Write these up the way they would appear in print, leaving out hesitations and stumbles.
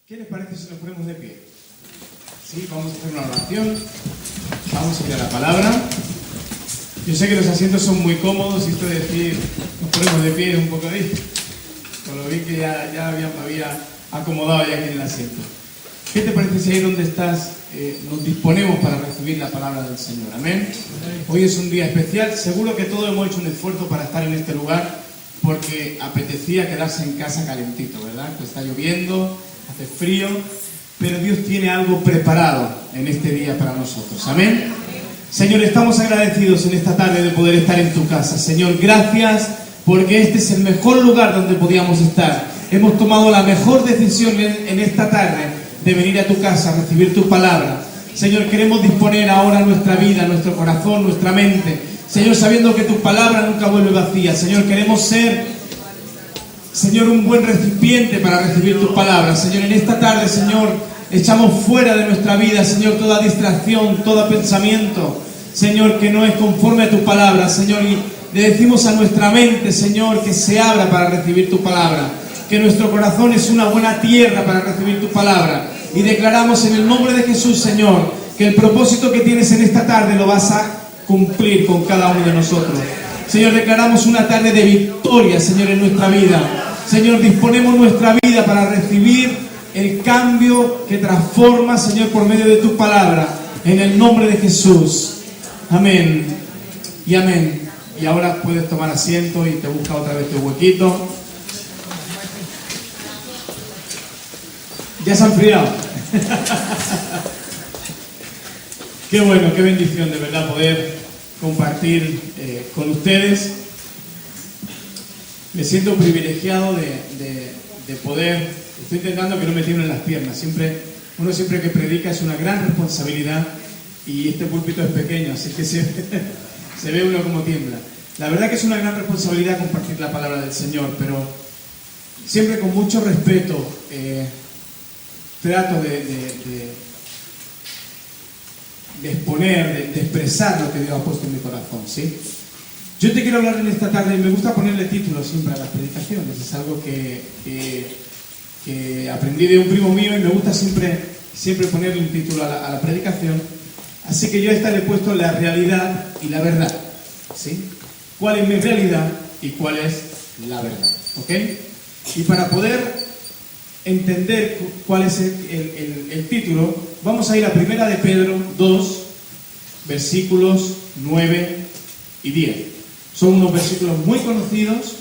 ¿Qué les parece si nos ponemos de pie? Sí, vamos a hacer una oración, vamos a ir a la palabra. Yo sé que los asientos son muy cómodos y esto de decir nos ponemos de pie es un poco ahí, con lo bien que ya había acomodado ya aquí en el asiento. ¿Qué te parece si ahí donde estás nos disponemos para recibir la palabra del Señor? Amén. Hoy es un día especial, seguro que todos hemos hecho un esfuerzo para estar en este lugar porque apetecía quedarse en casa calentito, ¿verdad? Pues está lloviendo, hace frío, pero Dios tiene algo preparado en este día para nosotros. Amén. Señor, estamos agradecidos en esta tarde de poder estar en tu casa. Señor, gracias porque este es el mejor lugar donde podíamos estar. Hemos tomado la mejor decisión en esta tarde de venir a tu casa a recibir tu palabra. Señor, queremos disponer ahora nuestra vida, nuestro corazón, nuestra mente. Señor, sabiendo que tu palabra nunca vuelve vacía. Señor, queremos ser, Señor, un buen recipiente para recibir tu palabra. Señor, en esta tarde, Señor, echamos fuera de nuestra vida, Señor, toda distracción, todo pensamiento, Señor, que no es conforme a tu palabra, Señor, y le decimos a nuestra mente, Señor, que se abra para recibir tu palabra, que nuestro corazón es una buena tierra para recibir tu palabra, y declaramos en el nombre de Jesús, Señor, que el propósito que tienes en esta tarde lo vas a cumplir con cada uno de nosotros. Señor, declaramos una tarde de victoria, Señor, en nuestra vida. Señor, disponemos nuestra vida para recibir el cambio que transforma, Señor, por medio de tu palabra, en el nombre de Jesús. Amén y amén. Y ahora puedes tomar asiento y te busca otra vez tu huequito. Ya se han enfriado. Qué bueno, qué bendición de verdad poder compartir con ustedes. Me siento privilegiado de poder. Estoy intentando que no me tiemblen las piernas. Uno siempre que predica es una gran responsabilidad y este púlpito es pequeño, así que se ve uno como tiembla. La verdad que es una gran responsabilidad compartir la palabra del Señor, pero siempre con mucho respeto trato de exponer, de expresar lo que Dios ha puesto en mi corazón, ¿sí? Yo te quiero hablar en esta tarde y me gusta ponerle título siempre a las predicaciones. Es algo que aprendí de un primo mío y me gusta siempre ponerle un título a la predicación. Así que yo a esta le he puesto la realidad y la verdad, ¿sí? ¿Cuál es mi realidad y cuál es la verdad? ¿Ok? Y para poder entender cuál es el título, vamos a ir a 1 de Pedro 2, versículos 9 y 10. Son unos versículos muy conocidos.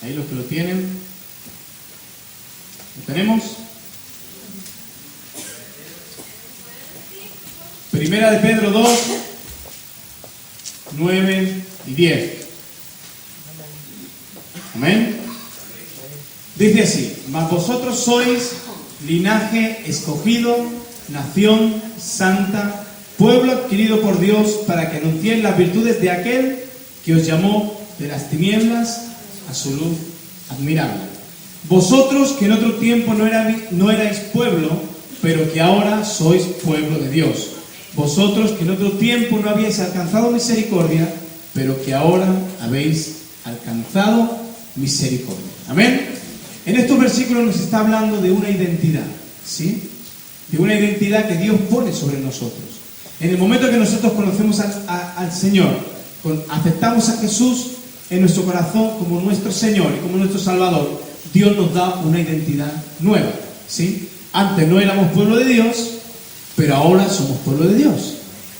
Ahí los que lo tienen. ¿Lo tenemos? 1 de Pedro 2, 9 y 10. Amén. Dice así: mas vosotros sois linaje escogido, nación santa, pueblo adquirido por Dios, para que anunciéis las virtudes de aquel que os llamó de las tinieblas a su luz admirable. Vosotros que en otro tiempo no erais pueblo, pero que ahora sois pueblo de Dios. Vosotros que en otro tiempo no habíais alcanzado misericordia, pero que ahora habéis alcanzado misericordia. Amén. En estos versículos nos está hablando de una identidad, ¿sí? De una identidad que Dios pone sobre nosotros. En el momento que nosotros conocemos al Señor, aceptamos a Jesús en nuestro corazón como nuestro Señor y como nuestro Salvador, Dios nos da una identidad nueva, ¿sí? Antes no éramos pueblo de Dios, pero ahora somos pueblo de Dios.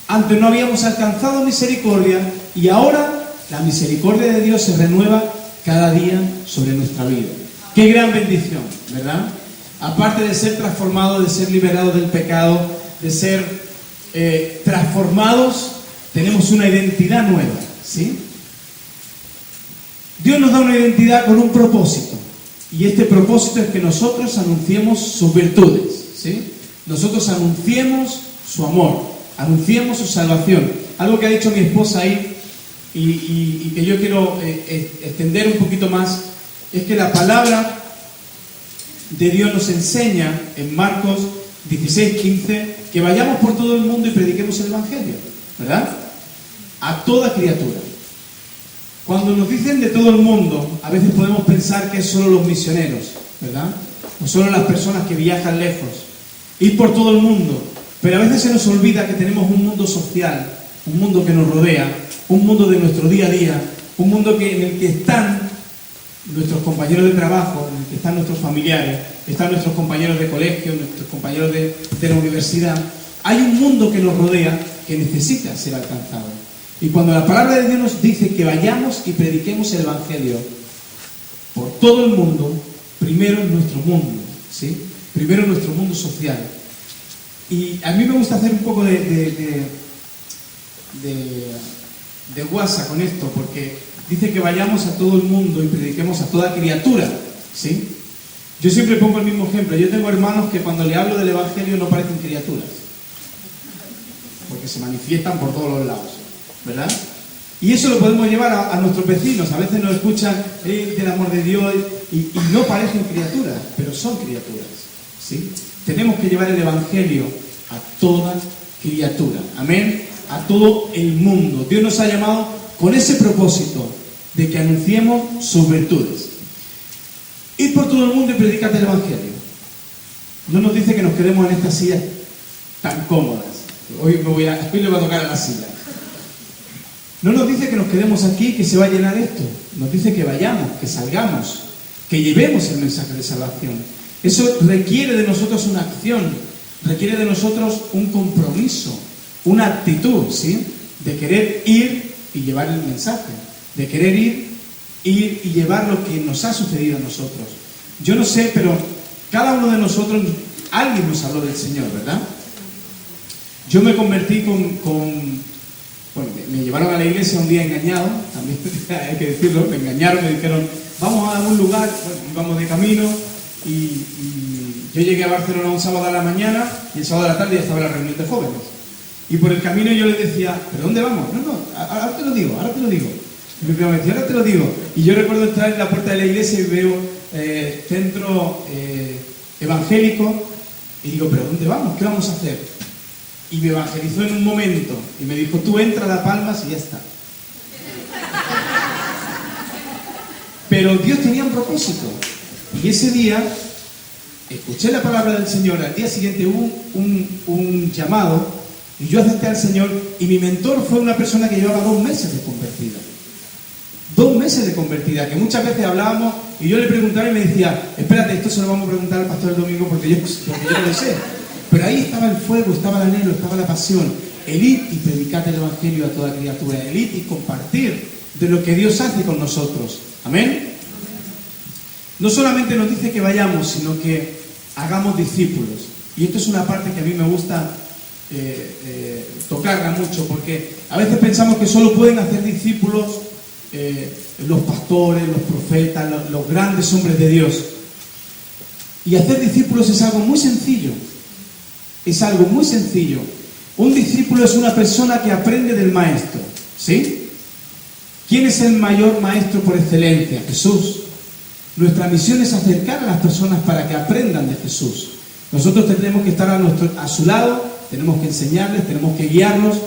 Antes no habíamos alcanzado misericordia y ahora la misericordia de Dios se renueva cada día sobre nuestra vida. Qué gran bendición, ¿verdad? Aparte de ser transformados, de ser liberados del pecado, de ser transformados, tenemos una identidad nueva, ¿sí? Dios nos da una identidad con un propósito, y este propósito es que nosotros anunciemos sus virtudes, ¿sí? Nosotros anunciemos su amor, anunciemos su salvación. Algo que ha dicho mi esposa ahí y que yo quiero extender un poquito más, es que la palabra de Dios nos enseña en Marcos 16:15 que vayamos por todo el mundo y prediquemos el Evangelio, ¿verdad? A toda criatura. Cuando nos dicen de todo el mundo, a veces podemos pensar que es solo los misioneros, ¿verdad? O solo las personas que viajan lejos. Ir por todo el mundo. Pero a veces se nos olvida que tenemos un mundo social, un mundo que nos rodea, un mundo de nuestro día a día, un mundo en el que están nuestros compañeros de trabajo, en el que están nuestros familiares, están nuestros compañeros de colegio, nuestros compañeros de la universidad. Hay un mundo que nos rodea que necesita ser alcanzado. Y cuando la palabra de Dios nos dice que vayamos y prediquemos el Evangelio por todo el mundo, primero en nuestro mundo, ¿sí? Primero en nuestro mundo social. Y a mí me gusta hacer un poco de guasa con esto, porque dice que vayamos a todo el mundo y prediquemos a toda criatura, ¿sí? Yo siempre pongo el mismo ejemplo. Yo tengo hermanos que cuando le hablo del Evangelio no parecen criaturas, porque se manifiestan por todos los lados, ¿verdad? Y eso lo podemos llevar a nuestros vecinos. A veces nos escuchan del amor de Dios y no parecen criaturas, pero son criaturas, ¿sí? Tenemos que llevar el Evangelio a toda criatura, amén, a todo el mundo. Dios nos ha llamado con ese propósito de que anunciemos sus virtudes. Ir por todo el mundo y predicar el Evangelio. No nos dice que nos quedemos en estas sillas tan cómodas. Hoy le va a tocar a la silla. No nos dice que nos quedemos aquí, que se va a llenar esto. Nos dice que vayamos, que salgamos, que llevemos el mensaje de salvación. Eso requiere de nosotros una acción, requiere de nosotros un compromiso, una actitud, ¿sí? De querer ir y llevar el mensaje, de querer ir y llevar lo que nos ha sucedido a nosotros. Yo no sé, pero cada uno de nosotros, alguien nos habló del Señor, ¿verdad? Yo me convertí bueno, me llevaron a la iglesia un día engañado, también hay que decirlo, me engañaron, me dijeron, vamos a algún lugar, bueno, íbamos de camino, y yo llegué a Barcelona un sábado a la mañana, y el sábado a la tarde ya estaba la reunión de jóvenes. Y por el camino yo les decía, ¿pero dónde vamos? No, ahora te lo digo. Y mi primo me decía, ahora te lo digo. Y yo recuerdo estar en la puerta de la iglesia y veo centro evangélico, y digo, ¿pero dónde vamos? ¿Qué vamos a hacer? Y me evangelizó en un momento y me dijo, tú entra a La Palmas y ya está. Pero Dios tenía un propósito. Y ese día escuché la palabra del Señor. Al día siguiente hubo un llamado y yo acepté al Señor. Y mi mentor fue una persona que llevaba 2 meses de convertida. 2 meses de convertida, que muchas veces hablábamos y yo le preguntaba y me decía, espérate, esto se lo vamos a preguntar al pastor el domingo porque yo no lo sé. Pero ahí estaba el fuego, estaba el anhelo, estaba la pasión. El ir y predicar el Evangelio a toda criatura. El ir y compartir de lo que Dios hace con nosotros. Amén. No solamente nos dice que vayamos, sino que hagamos discípulos. Y esto es una parte que a mí me gusta tocarla mucho, porque a veces pensamos que solo pueden hacer discípulos los pastores, los profetas, los grandes hombres de Dios. Y hacer discípulos es algo muy sencillo. Es algo muy sencillo. Un discípulo es una persona que aprende del maestro, ¿sí? ¿Quién es el mayor maestro por excelencia? Jesús. Nuestra misión es acercar a las personas para que aprendan de Jesús. Nosotros tenemos que estar a su lado, tenemos que enseñarles, tenemos que guiarlos,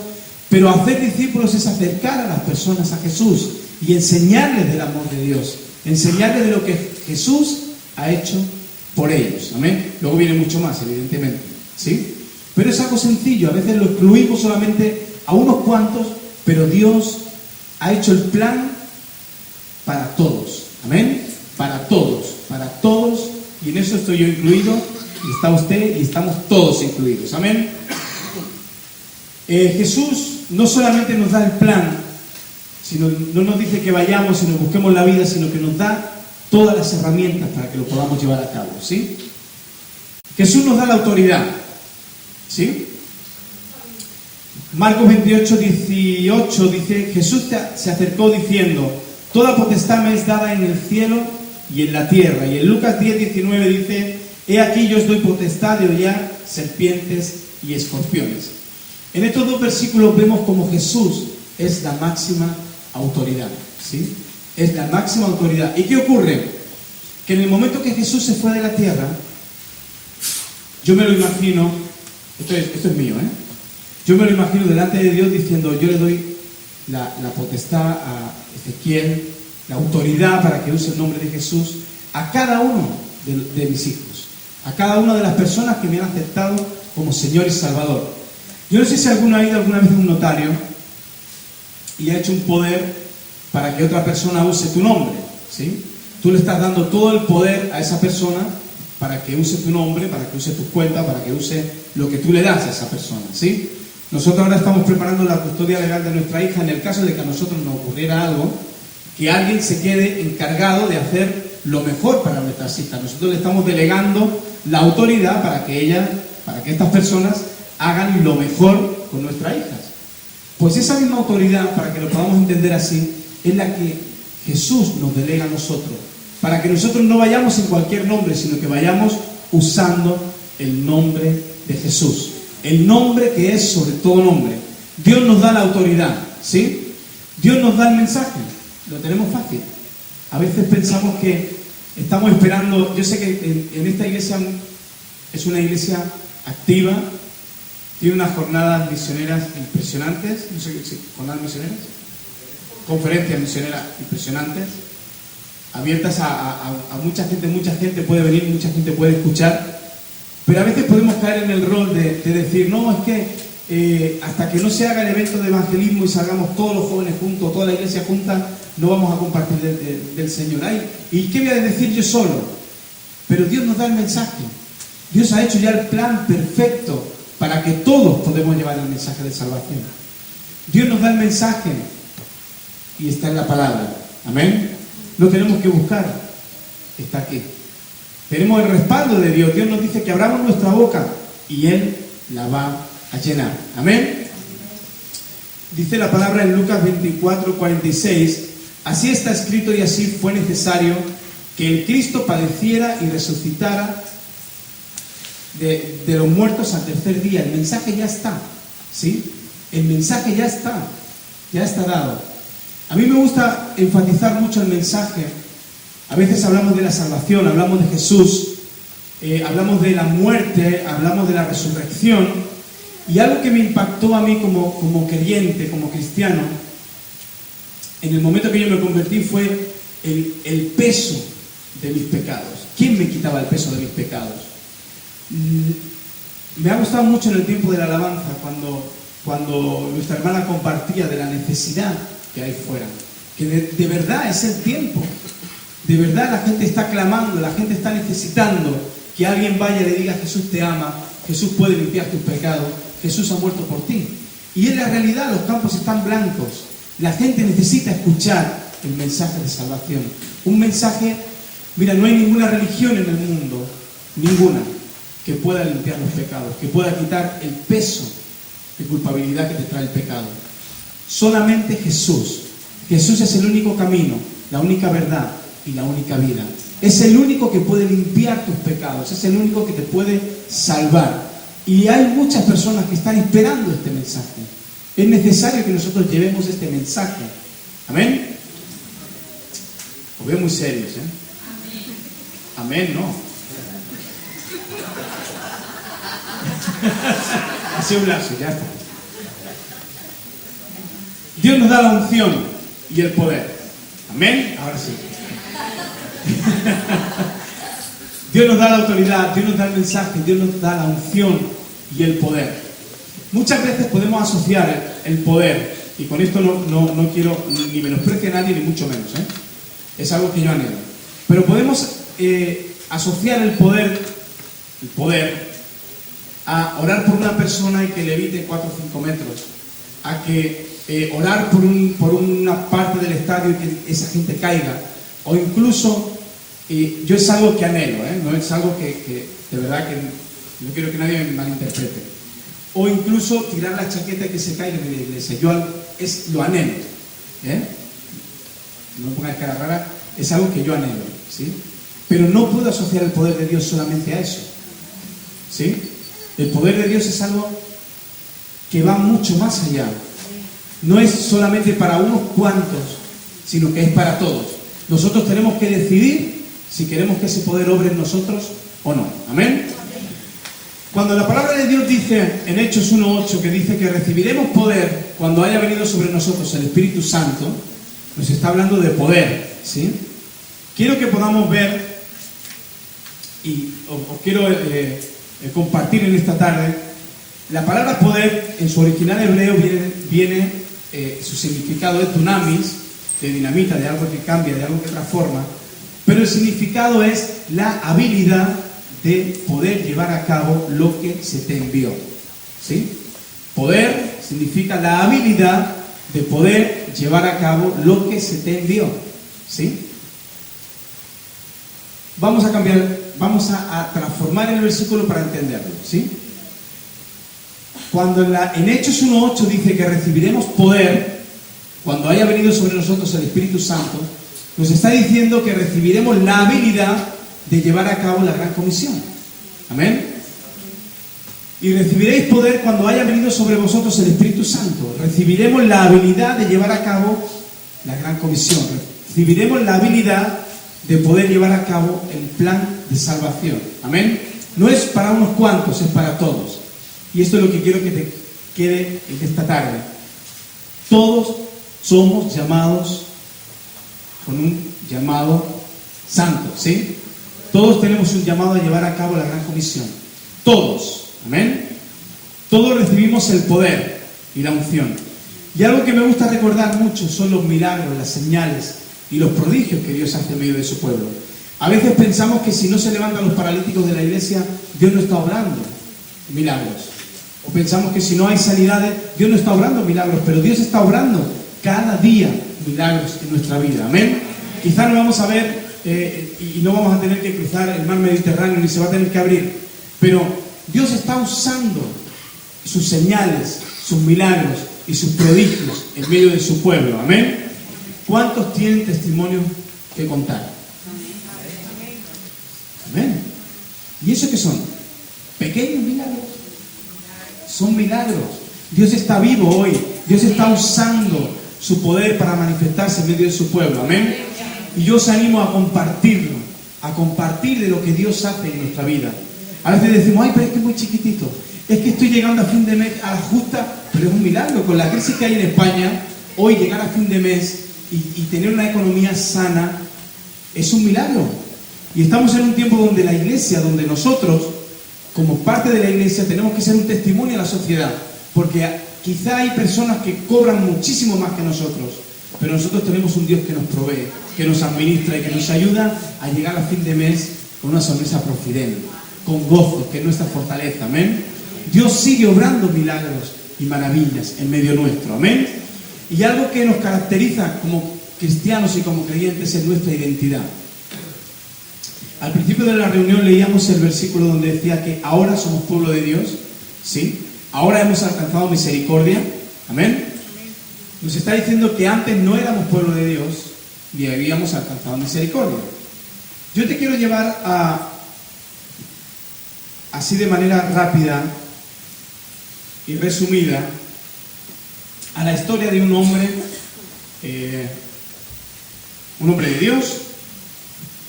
pero hacer discípulos es acercar a las personas a Jesús y enseñarles del amor de Dios, enseñarles de lo que Jesús ha hecho por ellos. Amén. Luego viene mucho más, evidentemente, ¿sí? Pero es algo sencillo. A veces lo excluimos solamente a unos cuantos, pero Dios ha hecho el plan para todos. Amén. Para todos, y en eso estoy yo incluido, y está usted, y estamos todos incluidos. Amén. Jesús no solamente nos da el plan, sino no nos dice que vayamos y nos busquemos la vida, sino que nos da todas las herramientas para que lo podamos llevar a cabo, ¿sí? Jesús nos da la autoridad, ¿sí? Marcos 28, 18 dice, Jesús se acercó diciendo, toda potestad me es dada en el cielo y en la tierra. Y en Lucas 10, 19 dice, he aquí yo os doy potestad de hollar serpientes y escorpiones. En estos 2 versículos vemos como Jesús es la máxima autoridad, ¿sí? Es la máxima autoridad. ¿Y qué ocurre? Que en el momento que Jesús se fue de la tierra, yo me lo imagino, esto es mío, yo me lo imagino delante de Dios diciendo, yo le doy la potestad, a Ezequiel, la autoridad para que use el nombre de Jesús a cada uno de mis hijos, a cada una de las personas que me han aceptado como Señor y Salvador. Yo no sé si alguno ha ido alguna vez a un notario y ha hecho un poder para que otra persona use tu nombre, ¿sí? Tú le estás dando todo el poder a esa persona para que use tu nombre, para que use tus cuentas, para que use lo que tú le das a esa persona, ¿sí? Nosotros ahora estamos preparando la custodia legal de nuestra hija en el caso de que a nosotros nos ocurriera algo, que alguien se quede encargado de hacer lo mejor para nuestras hijas. Nosotros le estamos delegando la autoridad para que estas personas hagan lo mejor con nuestras hijas. Pues esa misma autoridad, para que lo podamos entender así, es la que Jesús nos delega a nosotros, para que nosotros no vayamos en cualquier nombre, sino que vayamos usando el nombre de Jesús, el nombre que es sobre todo nombre. Dios nos da la autoridad, ¿sí? Dios nos da el mensaje, lo tenemos fácil. A veces pensamos que estamos esperando. Yo sé que en esta iglesia es una iglesia activa, tiene unas jornadas misioneras impresionantes, no sé si jornadas misioneras, conferencias misioneras impresionantes, abiertas a mucha gente puede venir, mucha gente puede escuchar, pero a veces podemos caer en el rol de decir, no, es que hasta que no se haga el evento de evangelismo y salgamos todos los jóvenes juntos, toda la iglesia junta, no vamos a compartir del Señor. Ay, ¿y qué voy a decir yo solo? Pero Dios nos da el mensaje. Dios ha hecho ya el plan perfecto para que todos podamos llevar el mensaje de salvación. Dios nos da el mensaje y está en la palabra. Amén. No tenemos que buscar, está aquí. Tenemos el respaldo de Dios. Dios nos dice que abramos nuestra boca y Él la va a llenar. Amén. Dice la palabra en Lucas 24:46: así está escrito y así fue necesario que el Cristo padeciera y resucitara de los muertos al tercer día. El mensaje ya está, ¿sí? El mensaje ya está dado. A mí me gusta enfatizar mucho el mensaje. A veces hablamos de la salvación, hablamos de Jesús, hablamos de la muerte, hablamos de la resurrección, y algo que me impactó a mí como creyente, como cristiano, en el momento que yo me convertí fue el peso de mis pecados. ¿Quién me quitaba el peso de mis pecados? Me ha gustado mucho en el tiempo de la alabanza cuando nuestra hermana compartía de la necesidad que hay fuera, que de verdad es el tiempo, de verdad la gente está clamando, la gente está necesitando que alguien vaya y le diga: Jesús te ama, Jesús puede limpiar tus pecados, Jesús ha muerto por ti. Y en la realidad los campos están blancos, la gente necesita escuchar el mensaje de salvación, un mensaje. Mira, no hay ninguna religión en el mundo, ninguna, que pueda limpiar los pecados, que pueda quitar el peso de culpabilidad que te trae el pecado. Solamente Jesús. Jesús es el único camino, la única verdad y la única vida. Es el único que puede limpiar tus pecados, es el único que te puede salvar. Y hay muchas personas que están esperando este mensaje. Es necesario que nosotros llevemos este mensaje. ¿Amén? Os veo muy serios, ¿eh? Amén, no. Hace un lazo, ya está. Dios nos da la unción y el poder. Amén. Ahora sí. Dios nos da la autoridad, Dios nos da el mensaje, Dios nos da la unción y el poder. Muchas veces podemos asociar el poder, y con esto no quiero ni menospreciar a nadie, ni mucho menos, ¿eh? Es algo que yo anhelo. Pero podemos asociar el poder a orar por una persona y que le evite 4 o 5 metros, a que orar por una parte del estadio y que esa gente caiga, o incluso, yo es algo que anhelo, no es algo que de verdad que no quiero que nadie me malinterprete, o incluso tirar la chaqueta y que se caiga en la iglesia. Yo lo anhelo, no me pongáis cara rara, es algo que yo anhelo, ¿sí? Pero no puedo asociar el poder de Dios solamente a eso, ¿sí? El poder de Dios es algo que va mucho más allá. No es solamente para unos cuantos, sino que es para todos. Nosotros tenemos que decidir si queremos que ese poder obre en nosotros o no. ¿Amén? Cuando la palabra de Dios dice en Hechos 1:8 que dice que recibiremos poder cuando haya venido sobre nosotros el Espíritu Santo, nos está hablando de poder, ¿sí? Quiero que podamos ver, y os quiero compartir en esta tarde, la palabra poder en su original hebreo viene su significado es dunamis, de dinamita, de algo que cambia, de algo que transforma, pero el significado es la habilidad de poder llevar a cabo lo que se te envió, ¿sí? Poder significa la habilidad de poder llevar a cabo lo que se te envió, ¿sí? Vamos a transformar el versículo para entenderlo, ¿sí? Cuando en Hechos 1:8 dice que recibiremos poder cuando haya venido sobre nosotros el Espíritu Santo, nos está diciendo que recibiremos la habilidad de llevar a cabo la gran comisión. Amén. Y recibiréis poder cuando haya venido sobre vosotros el Espíritu Santo. Recibiremos la habilidad de llevar a cabo la gran comisión. Recibiremos la habilidad de poder llevar a cabo el plan de salvación. Amén. No es para unos cuantos, es para todos. Y esto es lo que quiero que te quede en esta tarde. Todos somos llamados con un llamado santo, ¿sí? Todos tenemos un llamado a llevar a cabo la gran comisión. Todos, amén. Todos recibimos el poder y la unción. Y algo que me gusta recordar mucho son los milagros, las señales y los prodigios que Dios hace en medio de su pueblo. A veces pensamos que si no se levantan los paralíticos de la iglesia, Dios no está obrando milagros. O pensamos que si no hay sanidades, Dios no está obrando milagros, pero Dios está obrando cada día milagros en nuestra vida. Amén. Quizás no vamos a ver y no vamos a tener que cruzar el mar Mediterráneo ni se va a tener que abrir, pero Dios está usando sus señales, sus milagros y sus prodigios en medio de su pueblo. Amén. ¿Cuántos tienen testimonios que contar? Amén. ¿Y eso qué son? Pequeños milagros. Son milagros. Dios está vivo hoy. Dios está usando su poder para manifestarse en medio de su pueblo. Amén. Y yo os animo a compartirlo, a compartir de lo que Dios hace en nuestra vida. A veces decimos, ay, pero es que es muy chiquitito. Es que estoy llegando a fin de mes a la justa, pero es un milagro. Con la crisis que hay en España, hoy llegar a fin de mes y tener una economía sana es un milagro. Y estamos en un tiempo donde la iglesia, donde nosotros, como parte de la iglesia, tenemos que ser un testimonio a la sociedad. Porque quizá hay personas que cobran muchísimo más que nosotros, pero nosotros tenemos un Dios que nos provee, que nos administra y que nos ayuda a llegar a fin de mes con una sonrisa profidente, con gozo, que es nuestra fortaleza. Amén. Dios sigue obrando milagros y maravillas en medio nuestro. Amén. Y algo que nos caracteriza como cristianos y como creyentes es nuestra identidad. Al principio de la reunión leíamos el versículo donde decía que ahora somos pueblo de Dios, ¿sí? Ahora hemos alcanzado misericordia. Amén. Nos está diciendo que antes no éramos pueblo de Dios y habíamos alcanzado misericordia. Yo te quiero llevar así de manera rápida y resumida a la historia de un hombre de Dios,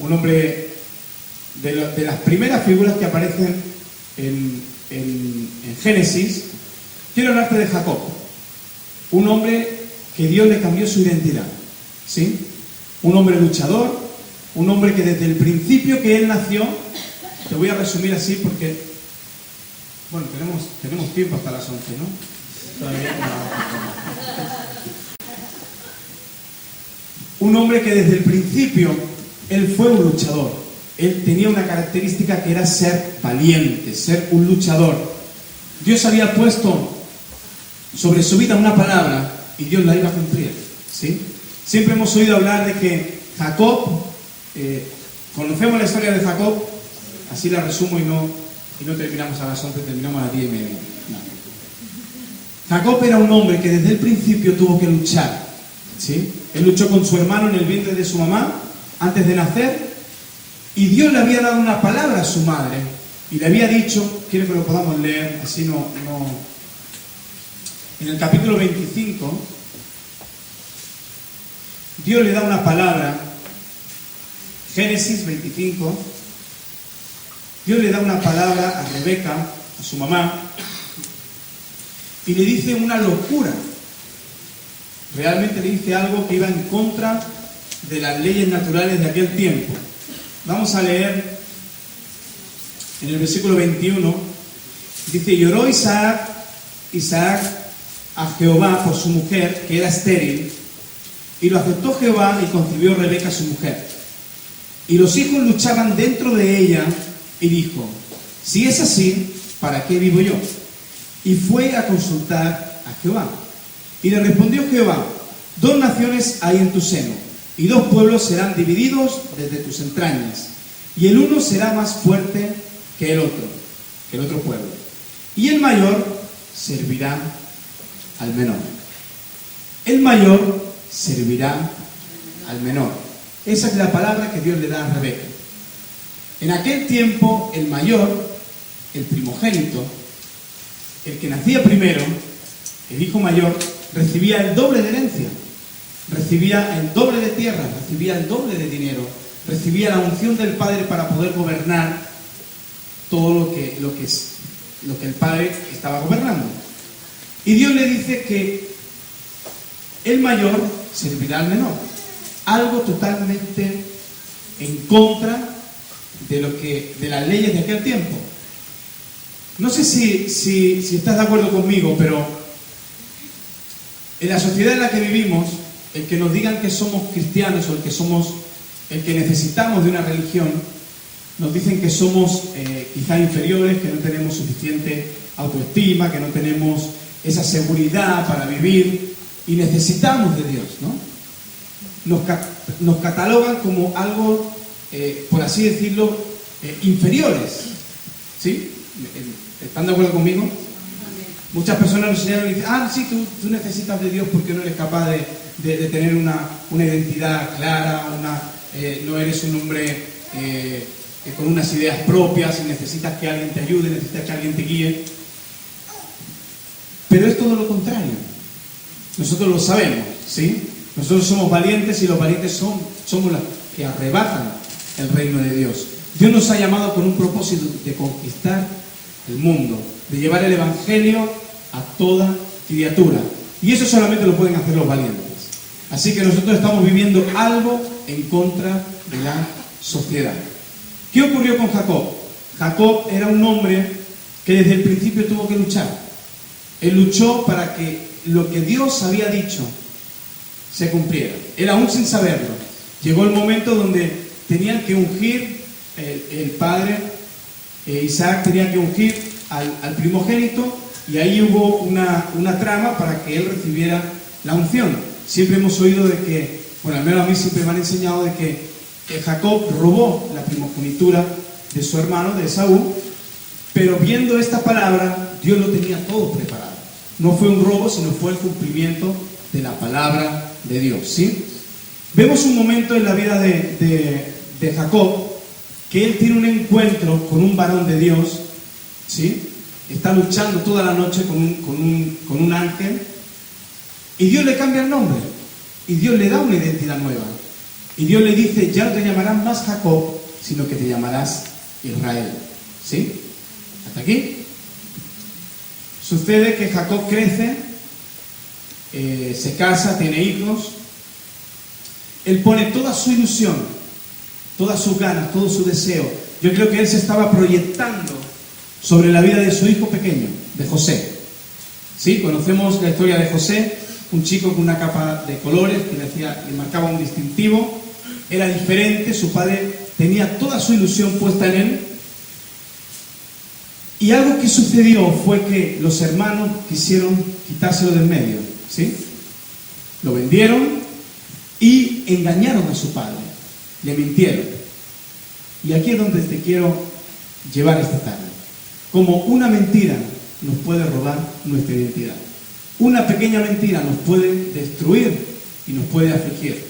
un hombre de las primeras figuras que aparecen en Génesis. Quiero hablarte de Jacob, un hombre que Dios le cambió su identidad, ¿sí? Un hombre luchador, un hombre que desde el principio que él nació, te voy a resumir así porque, bueno, tenemos tiempo hasta las 11, ¿no? Todavía no. Un hombre que desde el principio, él fue un luchador. Él tenía una característica que era ser valiente, ser un luchador. Dios había puesto sobre su vida una palabra y Dios la iba a cumplir, ¿sí? Siempre hemos oído hablar de que Jacob, conocemos la historia de Jacob, así la resumo y no terminamos a las 11, terminamos a las 10:30. No. Jacob era un hombre que desde el principio tuvo que luchar, ¿sí? Él luchó con su hermano en el vientre de su mamá antes de nacer. Y Dios le había dado una palabra a su madre y le había dicho, quiero que lo podamos leer, así no. En el capítulo 25, Dios le da una palabra, Génesis 25, Dios le da una palabra a Rebeca a su mamá, y le dice una locura. Realmente le dice algo que iba en contra de las leyes naturales de aquel tiempo. Vamos a leer en el versículo 21. Dice: y oró Isaac a Jehová por su mujer, que era estéril, y lo aceptó Jehová, y concibió Rebeca su mujer. Y los hijos luchaban dentro de ella, y dijo: si es así, ¿para qué vivo yo? Y fue a consultar a Jehová. Y le respondió Jehová: 2 naciones hay en tu seno, y 2 pueblos serán divididos desde tus entrañas, y el uno será más fuerte que el otro pueblo. Y el mayor servirá al menor. El mayor servirá al menor. Esa es la palabra que Dios le da a Rebeca. En aquel tiempo, el mayor, el primogénito, el que nacía primero, el hijo mayor, recibía el doble de herencia, recibía el doble de tierra, recibía el doble de dinero, recibía la unción del Padre para poder gobernar todo lo que el Padre estaba gobernando. Y Dios le dice que el mayor servirá al menor, algo totalmente en contra de las leyes de aquel tiempo. No sé si estás de acuerdo conmigo, pero en la sociedad en la que vivimos, el que nos digan que somos cristianos o el que necesitamos de una religión, nos dicen que somos quizá inferiores, que no tenemos suficiente autoestima, que no tenemos esa seguridad para vivir y necesitamos de Dios, ¿no? Nos catalogan como algo, por así decirlo, inferiores, ¿sí? ¿Están de acuerdo conmigo? Muchas personas nos señalan y dicen: sí, tú necesitas de Dios porque no eres capaz de tener una identidad clara, no eres un hombre con unas ideas propias, y necesitas que alguien te ayude, necesitas que alguien te guíe. Pero es todo lo contrario. Nosotros lo sabemos, ¿sí? Nosotros somos valientes, y los valientes somos los que arrebatan el reino de Dios. Dios nos ha llamado con un propósito de conquistar el mundo, de llevar el evangelio a toda criatura. Y eso solamente lo pueden hacer los valientes. Así que nosotros estamos viviendo algo en contra de la sociedad. ¿Qué ocurrió con Jacob? Jacob era un hombre que desde el principio tuvo que luchar. Él luchó para que lo que Dios había dicho se cumpliera. Él, aún sin saberlo, llegó el momento donde tenían que ungir el padre, Isaac tenía que ungir al primogénito, y ahí hubo una trama para que él recibiera la unción. Siempre hemos oído de que, bueno, al menos a mí siempre me han enseñado de que Jacob robó la primogenitura de su hermano, de Esaú, pero viendo esta palabra, Dios lo tenía todo preparado. No fue un robo, sino fue el cumplimiento de la palabra de Dios, ¿sí? Vemos un momento en la vida de Jacob, que él tiene un encuentro con un varón de Dios, ¿sí? Está luchando toda la noche con un ángel, y Dios le cambia el nombre, y Dios le da una identidad nueva, y Dios le dice: ya no te llamarás más Jacob, sino que te llamarás Israel, ¿sí? ¿Hasta aquí? Sucede que Jacob crece, se casa, tiene hijos. Él pone toda su ilusión, todas sus ganas, todo su deseo. Yo creo que él se estaba proyectando sobre la vida de su hijo pequeño, de José. ¿Sí? Conocemos la historia de José, un chico con una capa de colores que le marcaba un distintivo. Era diferente, su padre tenía toda su ilusión puesta en él. Y algo que sucedió fue que los hermanos quisieron quitárselo del medio, ¿sí? Lo vendieron y engañaron a su padre, le mintieron. Y aquí es donde te quiero llevar esta tarde. Como una mentira nos puede robar nuestra identidad. Una pequeña mentira nos puede destruir y nos puede afligir.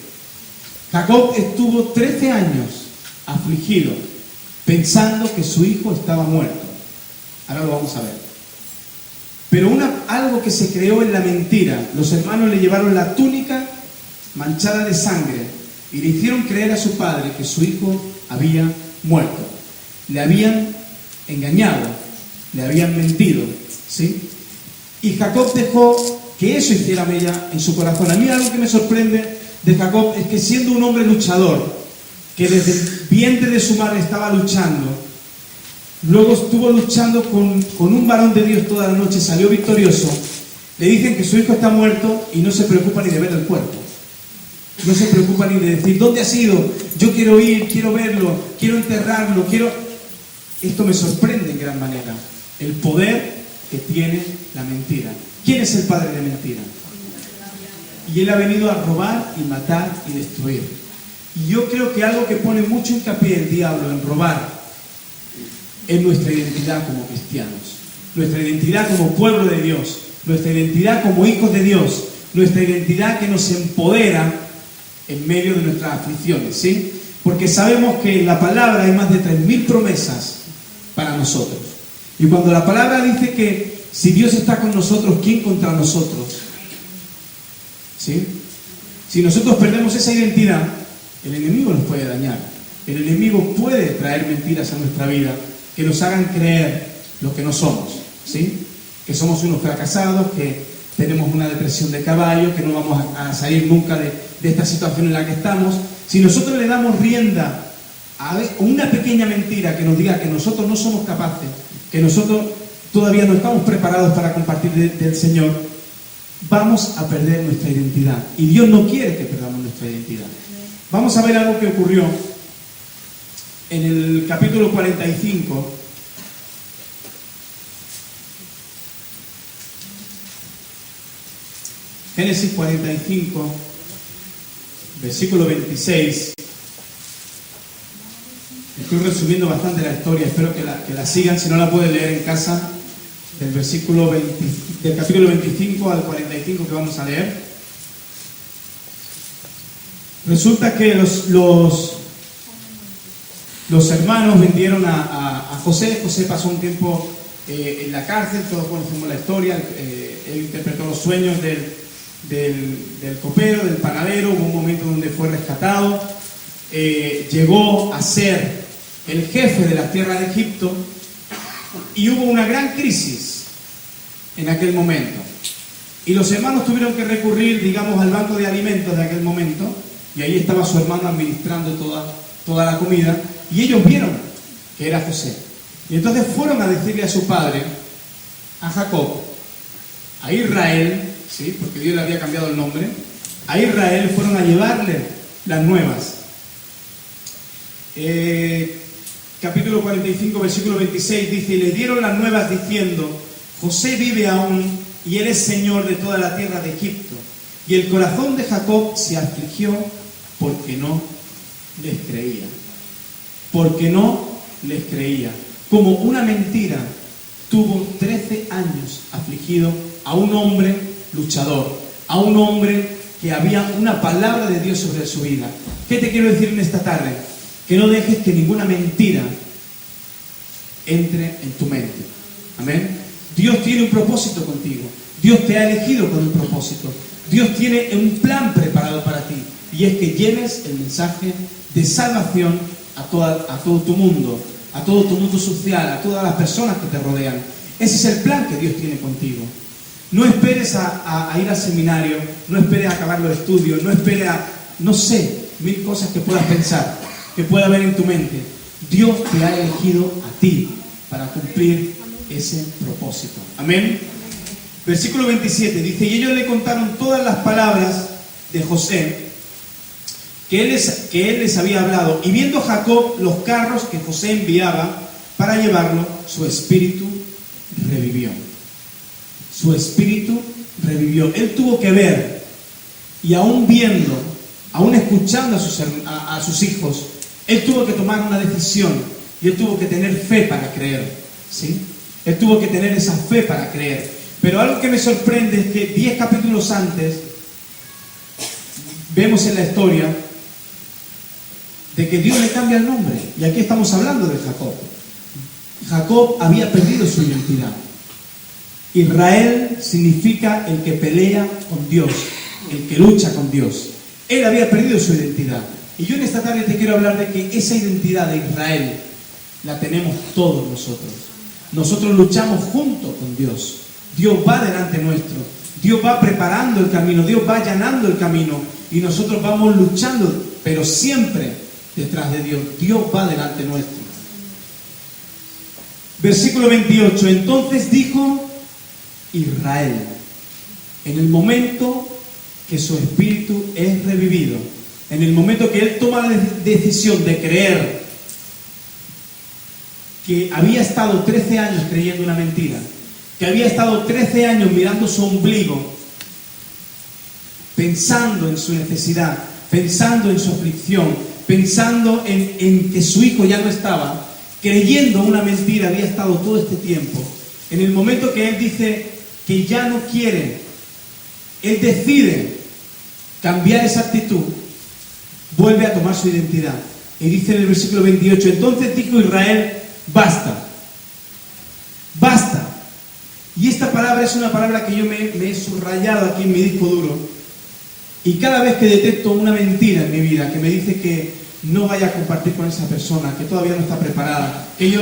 Jacob estuvo 13 años afligido, pensando que su hijo estaba muerto. Ahora lo vamos a ver. Pero algo que se creó en la mentira. Los hermanos le llevaron la túnica manchada de sangre y le hicieron creer a su padre que su hijo había muerto. Le habían engañado. le habían mentido, ¿sí? Y Jacob dejó que eso hiciera mella en su corazón. A mí algo que me sorprende de Jacob es que, siendo un hombre luchador, que desde el vientre de su madre estaba luchando, luego estuvo luchando con un varón de Dios toda la noche, salió victorioso. Le dicen que su hijo está muerto y no se preocupa ni de ver el cuerpo. No se preocupa ni de decir, ¿dónde ha sido? Yo quiero ir, quiero verlo, quiero enterrarlo, quiero... Esto me sorprende en gran manera, el poder que tiene la mentira. ¿Quién es el padre de mentira? Y él ha venido a robar y matar y destruir. Y yo creo que algo que pone mucho hincapié el diablo en robar es nuestra identidad como cristianos, nuestra identidad como pueblo de Dios, nuestra identidad como hijos de Dios, nuestra identidad que nos empodera en medio de nuestras aflicciones, ¿sí? Porque sabemos que en la palabra hay más de 3.000 promesas para nosotros. Y cuando la palabra dice que si Dios está con nosotros, ¿quién contra nosotros? ¿Sí? Si nosotros perdemos esa identidad, el enemigo nos puede dañar. El enemigo puede traer mentiras a nuestra vida que nos hagan creer lo que no somos, ¿sí? Que somos unos fracasados, que tenemos una depresión de caballo, que no vamos a salir nunca de esta situación en la que estamos. Si nosotros le damos rienda a una pequeña mentira que nos diga que nosotros no somos capaces, que nosotros todavía no estamos preparados para compartir del Señor, vamos a perder nuestra identidad. Y Dios no quiere que perdamos nuestra identidad. Vamos a ver algo que ocurrió en el capítulo 45. Génesis 45, versículo 26. Estoy resumiendo bastante la historia, espero que la sigan, si no la pueden leer en casa, del capítulo 25 al 45 que vamos a leer. Resulta que los hermanos vendieron a José. José pasó un tiempo en la cárcel, todos conocemos la historia. Él interpretó los sueños del copero, del panadero. Hubo un momento donde fue rescatado, llegó a ser el jefe de la tierra de Egipto, y hubo una gran crisis en aquel momento, y los hermanos tuvieron que recurrir, digamos, al banco de alimentos de aquel momento, y ahí estaba su hermano administrando toda la comida, y ellos vieron que era José, y entonces fueron a decirle a su padre, a Jacob, a Israel, ¿sí? Porque Dios le había cambiado el nombre, a Israel fueron a llevarle las nuevas. Capítulo 45, versículo 26 dice, y le dieron las nuevas diciendo, José vive aún y él es señor de toda la tierra de Egipto. Y el corazón de Jacob se afligió porque no les creía. Porque no les creía. Como una mentira, tuvo 13 años afligido a un hombre luchador, a un hombre que había una palabra de Dios sobre su vida. ¿Qué te quiero decir en esta tarde? Que no dejes que ninguna mentira entre en tu mente. Amén. Dios tiene un propósito contigo. Dios te ha elegido con un propósito. Dios tiene un plan preparado para ti. Y es que lleves el mensaje de salvación a todo tu mundo, a todo tu mundo social, a todas las personas que te rodean. Ese es el plan que Dios tiene contigo. No esperes a ir al seminario, no esperes a acabar los estudios, no esperes no sé, 1000 cosas que puedas pensar, que pueda haber en tu mente. Dios te ha elegido a ti para cumplir ese propósito. Amén. Versículo 27 dice, y ellos le contaron todas las palabras de José que él les había hablado. Y viendo Jacob los carros que José enviaba para llevarlo, su espíritu revivió. Su espíritu revivió. Él tuvo que ver, y aún viendo, aún escuchando a sus hijos, él tuvo que tomar una decisión, y él tuvo que tener fe para creer, ¿sí? Él tuvo que tener esa fe para creer. Pero algo que me sorprende es que 10 capítulos antes vemos en la historia de que Dios le cambia el nombre. Y aquí estamos hablando de Jacob. Jacob había perdido su identidad. Israel significa el que pelea con Dios, el que lucha con Dios. Él había perdido su identidad. Y yo en esta tarde te quiero hablar de que esa identidad de Israel la tenemos todos nosotros. Nosotros luchamos junto con Dios. Dios va delante nuestro. Dios va preparando el camino. Dios va allanando el camino. Y nosotros vamos luchando, pero siempre detrás de Dios. Dios va delante nuestro. Versículo 28. Entonces dijo Israel, en el momento que su espíritu es revivido, en el momento que él toma la decisión de creer que había estado 13 años creyendo una mentira, que había estado 13 años mirando su ombligo, pensando en su necesidad, pensando en su aflicción, pensando en que su hijo ya no estaba, creyendo una mentira, había estado todo este tiempo. En el momento que él dice que ya no quiere, él decide cambiar esa actitud, vuelve a tomar su identidad. Y dice en el versículo 28, entonces dijo Israel, basta, basta. Y esta palabra es una palabra que yo me he subrayado aquí en mi disco duro. Y cada vez que detecto una mentira en mi vida que me dice que no vaya a compartir con esa persona, que todavía no está preparada, que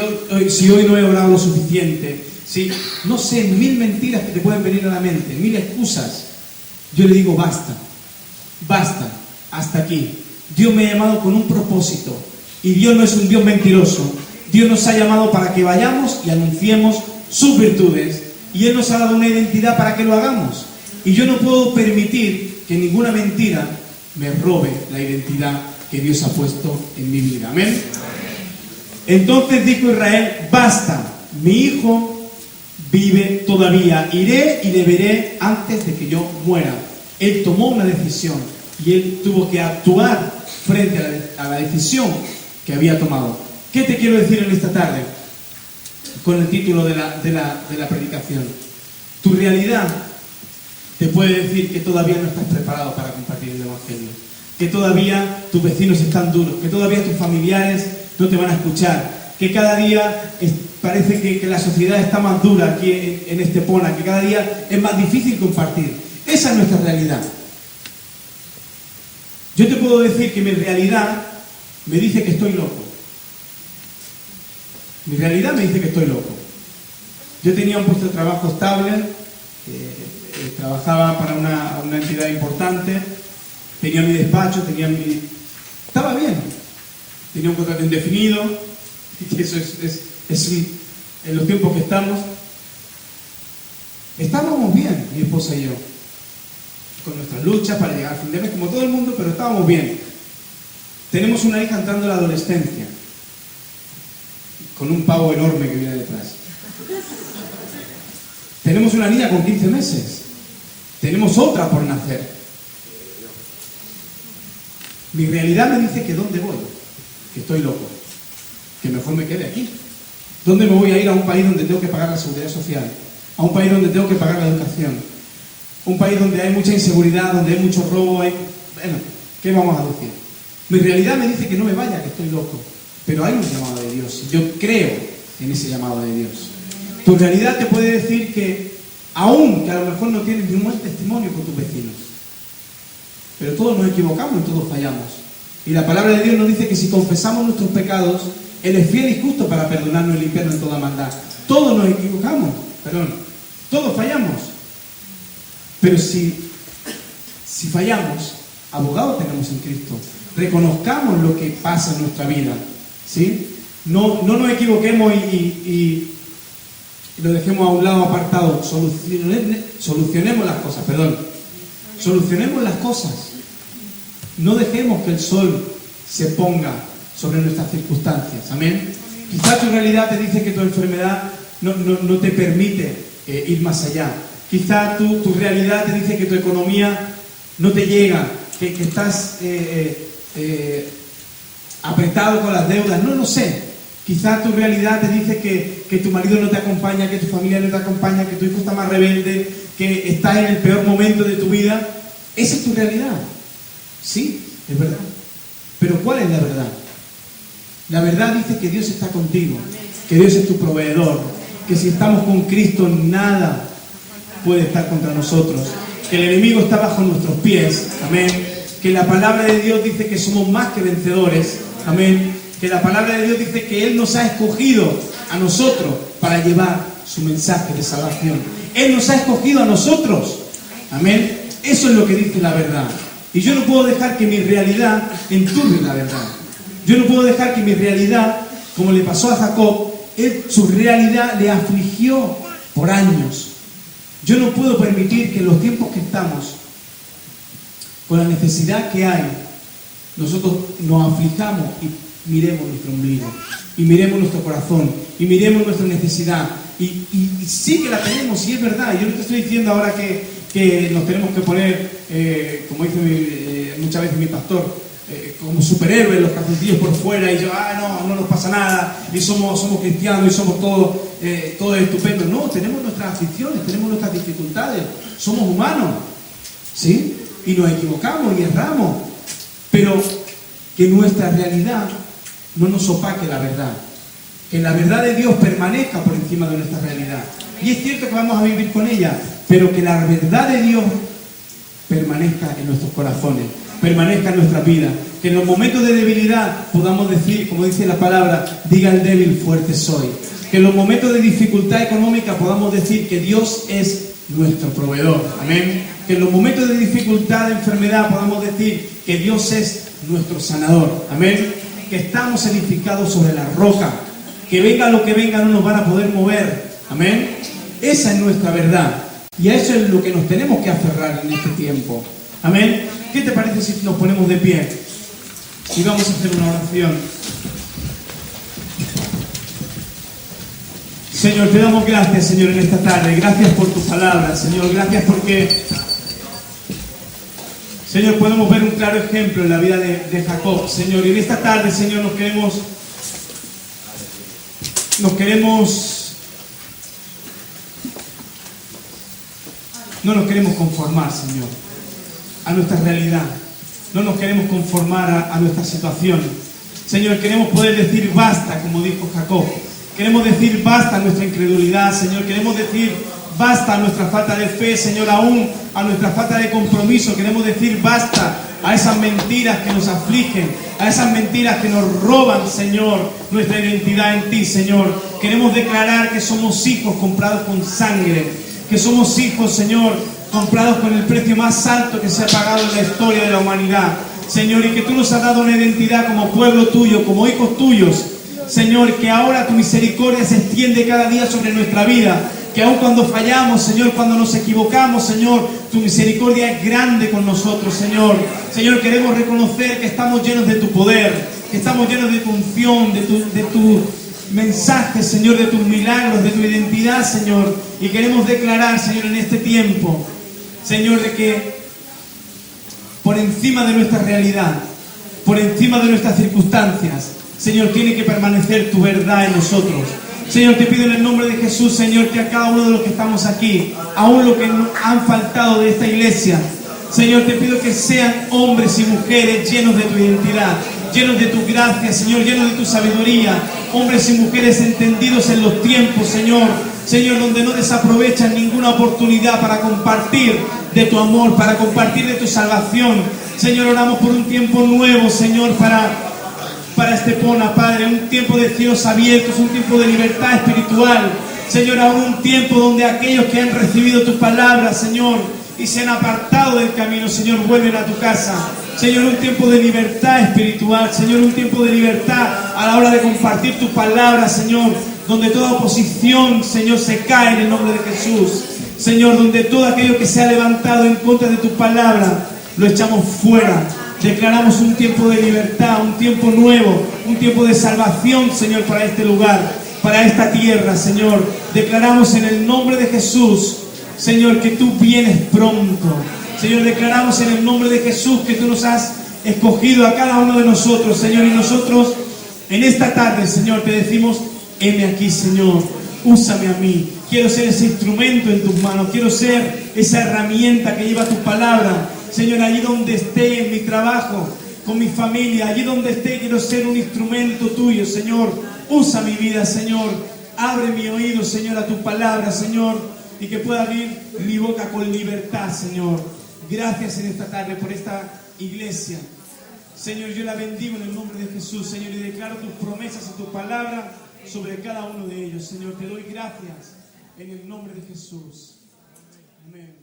si hoy no he orado lo suficiente, si no sé, 1000 mentiras que te pueden venir a la mente, 1000 excusas, yo le digo basta, basta, hasta aquí. Dios me ha llamado con un propósito y Dios no es un Dios mentiroso. Dios nos ha llamado para que vayamos y anunciemos sus virtudes y Él nos ha dado una identidad para que lo hagamos. Y yo no puedo permitir que ninguna mentira me robe la identidad que Dios ha puesto en mi vida. Amén. Entonces dijo Israel, basta, mi hijo vive todavía, iré y le veré antes de que yo muera. Él tomó una decisión y él tuvo que actuar frente a la decisión que había tomado. ¿Qué te quiero decir en esta tarde? Con el título de la predicación. Tu realidad te puede decir que todavía no estás preparado para compartir el Evangelio, que todavía tus vecinos están duros, que todavía tus familiares no te van a escuchar, que cada día parece que la sociedad está más dura aquí en Estepona, que cada día es más difícil compartir. Esa es nuestra realidad. Yo te puedo decir que mi realidad me dice que estoy loco. Mi realidad me dice que estoy loco. Yo tenía un puesto de trabajo estable, trabajaba para una entidad importante, tenía mi despacho, estaba bien. Tenía un contrato indefinido, y eso es en los tiempos que estamos. Estábamos bien, mi esposa y yo, con nuestras luchas para llegar a fin de mes, como todo el mundo, pero estábamos bien. Tenemos una hija entrando a la adolescencia, con un pavo enorme que viene detrás. Tenemos una niña con 15 meses. Tenemos otra por nacer. Mi realidad me dice que ¿dónde voy? Que estoy loco. Que mejor me quede aquí. ¿Dónde me voy a ir a un país donde tengo que pagar la seguridad social? A un país donde tengo que pagar la educación. Un país donde hay mucha inseguridad, donde hay mucho robo. Bueno, ¿qué vamos a decir? Mi realidad me dice que no me vaya, que estoy loco. Pero hay un llamado de Dios. Yo creo en ese llamado de Dios. Tu realidad te puede decir que, aún que a lo mejor no tienes ni un buen testimonio con tus vecinos, pero todos nos equivocamos y todos fallamos. Y la palabra de Dios nos dice que si confesamos nuestros pecados, Él es fiel y justo para perdonarnos y limpiarnos de toda maldad. Todos nos equivocamos, todos fallamos. Pero si fallamos, abogado tenemos en Cristo. Reconozcamos lo que pasa en nuestra vida, ¿sí? No nos equivoquemos y lo dejemos a un lado apartado. Solucionemos las cosas, Solucionemos las cosas. No dejemos que el sol se ponga sobre nuestras circunstancias. Amén. Quizás tu realidad te dice que tu enfermedad no te permite ir más allá. Quizás tu realidad te dice que tu economía no te llega, que estás apretado con las deudas. No lo sé. Quizás tu realidad te dice que tu marido no te acompaña, que tu familia no te acompaña, que tu hijo está más rebelde, que estás en el peor momento de tu vida. Esa es tu realidad. Sí, es verdad. Pero ¿cuál es la verdad? La verdad dice que Dios está contigo, que Dios es tu proveedor, que si estamos con Cristo nada puede estar contra nosotros, que el enemigo está bajo nuestros pies. Amén. Que la palabra de Dios dice que somos más que vencedores. Amén. Que la palabra de Dios dice que Él nos ha escogido a nosotros para para llevar su mensaje de salvación. Él nos ha escogido a nosotros. Amén. Eso es lo que dice la verdad. Y yo no puedo dejar que mi realidad enturbe la verdad. Yo no puedo dejar que mi realidad, como le pasó a Jacob, su realidad le afligió por años. Yo no puedo permitir que en los tiempos que estamos, con la necesidad que hay, nosotros nos aflijamos y miremos nuestro ombligo, y miremos nuestro corazón, y miremos nuestra necesidad. Y sí que la tenemos, y es verdad. Yo no te estoy diciendo ahora que nos tenemos que poner, como dice muchas veces mi pastor, como superhéroes, los calzoncillos por fuera, y yo, no nos pasa nada, y somos cristianos, y somos todo estupendo. No, tenemos nuestras aflicciones, tenemos nuestras dificultades, somos humanos, ¿sí? Y nos equivocamos y erramos, pero que nuestra realidad no nos opaque la verdad, que la verdad de Dios permanezca por encima de nuestra realidad. Y es cierto que vamos a vivir con ella, pero que la verdad de Dios permanezca en nuestros corazones, permanezca en nuestra vida, que en los momentos de debilidad podamos decir, como dice la palabra, diga el débil, fuerte soy. Que en los momentos de dificultad económica podamos decir que Dios es nuestro proveedor. Amén. Que en los momentos de dificultad, de enfermedad, podamos decir que Dios es nuestro sanador. Amén. Que estamos edificados sobre la roca. Que venga lo que venga, no nos van a poder mover. Amén. Esa es nuestra verdad. Y a eso es lo que nos tenemos que aferrar en este tiempo. Amén. ¿Qué te parece si nos ponemos de pie? Y vamos a hacer una oración. Señor, te damos gracias, Señor, en esta tarde. Gracias por tu palabra, Señor. Gracias porque, Señor, podemos ver un claro ejemplo en la vida de Jacob, Señor. Y en esta tarde, Señor, no nos queremos conformar, Señor, a nuestra realidad. No nos queremos conformar a nuestra situación. Señor, queremos poder decir basta, como dijo Jacob. Queremos decir basta a nuestra incredulidad, Señor. Queremos decir basta a nuestra falta de fe, Señor, aún a nuestra falta de compromiso. Queremos decir basta a esas mentiras que nos afligen, a esas mentiras que nos roban, Señor, nuestra identidad en ti, Señor. Queremos declarar que somos hijos comprados con sangre, que somos hijos, Señor, comprados con el precio más alto que se ha pagado en la historia de la humanidad, Señor, y que tú nos has dado una identidad como pueblo tuyo, como hijos tuyos, Señor, que ahora tu misericordia se extiende cada día sobre nuestra vida, que aun cuando fallamos, Señor, cuando nos equivocamos, Señor, tu misericordia es grande con nosotros, Señor. Señor, queremos reconocer que estamos llenos de tu poder, que estamos llenos de tu unción, de tu mensaje, Señor, de tus milagros, de tu identidad, Señor, y queremos declarar, Señor, en este tiempo, Señor, de que por encima de nuestra realidad, por encima de nuestras circunstancias, Señor, tiene que permanecer tu verdad en nosotros. Señor, te pido en el nombre de Jesús, Señor, que a cada uno de los que estamos aquí, aún los que han faltado de esta iglesia, Señor, te pido que sean hombres y mujeres llenos de tu identidad, llenos de tu gracia, Señor, llenos de tu sabiduría, hombres y mujeres entendidos en los tiempos, Señor, Señor, donde no desaprovechan ninguna oportunidad para compartir de tu amor, para compartir de tu salvación. Señor, oramos por un tiempo nuevo, Señor, para Estepona, Padre, un tiempo de cielos abiertos, un tiempo de libertad espiritual, Señor, aún un tiempo donde aquellos que han recibido tu palabra, Señor, y se han apartado del camino, Señor, vuelven a tu casa. Señor, un tiempo de libertad espiritual, Señor, un tiempo de libertad a la hora de compartir tu palabra, Señor, donde toda oposición, Señor, se cae en el nombre de Jesús. Señor, donde todo aquello que se ha levantado en contra de tu palabra, lo echamos fuera. Declaramos un tiempo de libertad, un tiempo nuevo, un tiempo de salvación, Señor, para este lugar, para esta tierra, Señor. Declaramos en el nombre de Jesús, Señor, que tú vienes pronto. Señor, declaramos en el nombre de Jesús que tú nos has escogido a cada uno de nosotros, Señor, y nosotros en esta tarde, Señor, te decimos, heme aquí, Señor, úsame a mí. Quiero ser ese instrumento en tus manos, quiero ser esa herramienta que lleva tu palabra. Señor, allí donde esté en mi trabajo, con mi familia, allí donde esté, quiero ser un instrumento tuyo, Señor. Usa mi vida, Señor. Abre mi oído, Señor, a tu palabra, Señor, y que pueda abrir mi boca con libertad, Señor. Gracias en esta tarde por esta iglesia. Señor, yo la bendigo en el nombre de Jesús, Señor, y declaro tus promesas y tu palabra sobre cada uno de ellos. Señor, te doy gracias en el nombre de Jesús. Amén.